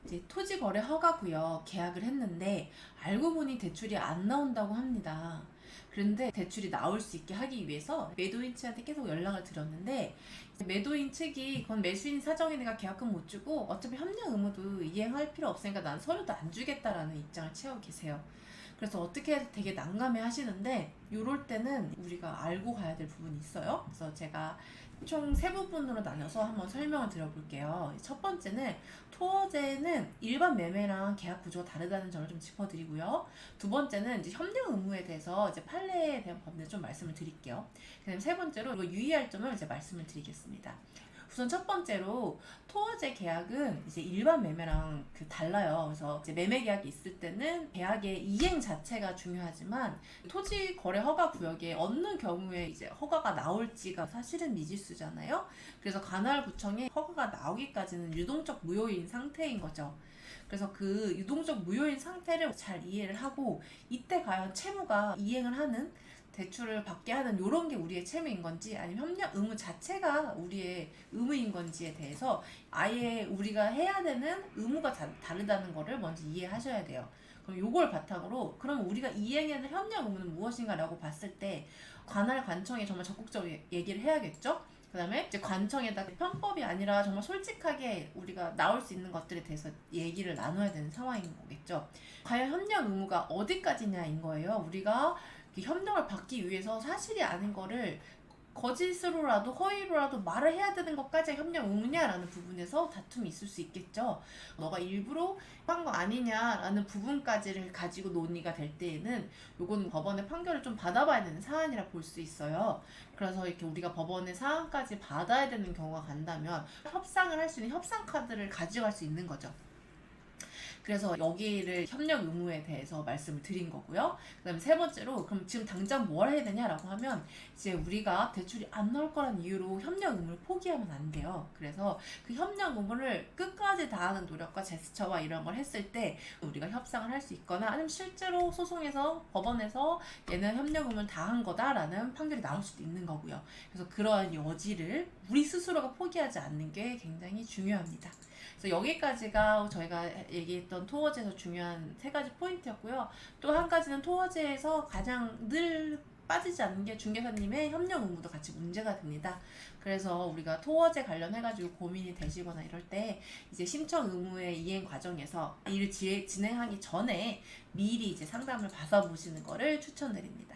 이제 토지거래 허가구역 계약을 했는데 알고 보니 대출이 안 나온다고 합니다. 그런데 대출이 나올 수 있게 하기 위해서 매도인 측한테 계속 연락을 드렸는데 매도인 측이 그건 매수인 사정이니까 계약금 못 주고 어차피 협력 의무도 이행할 필요 없으니까 난 서류도 안 주겠다라는 입장을 취하고 계세요. 그래서 어떻게 해야 되게 난감해 하시는데 요럴 때는 우리가 알고 가야 될 부분이 있어요. 그래서 제가 총 세 부분으로 나눠서 한번 설명을 드려볼게요. 첫 번째는 토어제는 일반 매매랑 계약 구조가 다르다는 점을 좀 짚어드리고요. 두 번째는 이제 협력 의무에 대해서 이제 판례에 대한 법률 좀 말씀을 드릴게요. 그다음 세 번째로 이거 유의할 점을 이제 말씀을 드리겠습니다. 우선 첫 번째로 토어제 계약은 이제 일반 매매랑 달라요. 그래서 이제 매매 계약이 있을 때는 계약의 이행 자체가 중요하지만 토지 거래 허가 구역에 어느 경우에 이제 허가가 나올지가 사실은 미지수잖아요. 그래서 관할구청에 허가가 나오기까지는 유동적 무효인 상태인 거죠. 그래서 그 유동적 무효인 상태를 잘 이해를 하고 이때 과연 채무가 이행을 하는 대출을 받게 하는 이런 게 우리의 채무인 건지 아니면 협력 의무 자체가 우리의 의무인 건지에 대해서 아예 우리가 해야 되는 의무가 다르다는 거를 먼저 이해하셔야 돼요. 그럼 요걸 바탕으로 그럼 우리가 이행해야 될 협력 의무는 무엇인가라고 봤을 때 관할 관청에 정말 적극적으로 얘기를 해야겠죠. 그 다음에 이제 관청에다 편법이 아니라 정말 솔직하게 우리가 나올 수 있는 것들에 대해서 얘기를 나눠야 되는 상황인 거겠죠. 과연 협력 의무가 어디까지냐인 거예요. 우리가 협력을 받기 위해서 사실이 아닌 거를 거짓으로라도 허위로라도 말을 해야 되는 것까지 협력 의무냐라는 부분에서 다툼이 있을 수 있겠죠. 너가 일부러 한 거 아니냐라는 부분까지를 가지고 논의가 될 때에는 요건 법원의 판결을 좀 받아봐야 되는 사안이라 볼 수 있어요. 그래서 이렇게 우리가 법원의 사안까지 받아야 되는 경우가 간다면 협상을 할 수 있는 협상 카드를 가져갈 수 있는 거죠. 그래서 여기를 협력 의무에 대해서 말씀을 드린 거고요. 그 다음에 세 번째로 그럼 지금 당장 뭘 해야 되냐라고 하면 이제 우리가 대출이 안 나올 거란 이유로 협력 의무를 포기하면 안 돼요. 그래서 그 협력 의무를 끝까지 다하는 노력과 제스처와 이런 걸 했을 때 우리가 협상을 할 수 있거나 아니면 실제로 소송에서 법원에서 얘는 협력 의무를 다한 거다라는 판결이 나올 수도 있는 거고요. 그래서 그러한 여지를 우리 스스로가 포기하지 않는 게 굉장히 중요합니다. 그래서 여기까지가 저희가 얘기했던 토어제에서 중요한 세 가지 포인트였고요. 또 한 가지는 토어제에서 가장 늘 빠지지 않는 게 중개사님의 협력 의무도 같이 문제가 됩니다. 그래서 우리가 토어제 관련해가지고 고민이 되시거나 이럴 때 이제 심청 의무의 이행 과정에서 일을 진행하기 전에 미리 이제 상담을 받아보시는 거를 추천드립니다.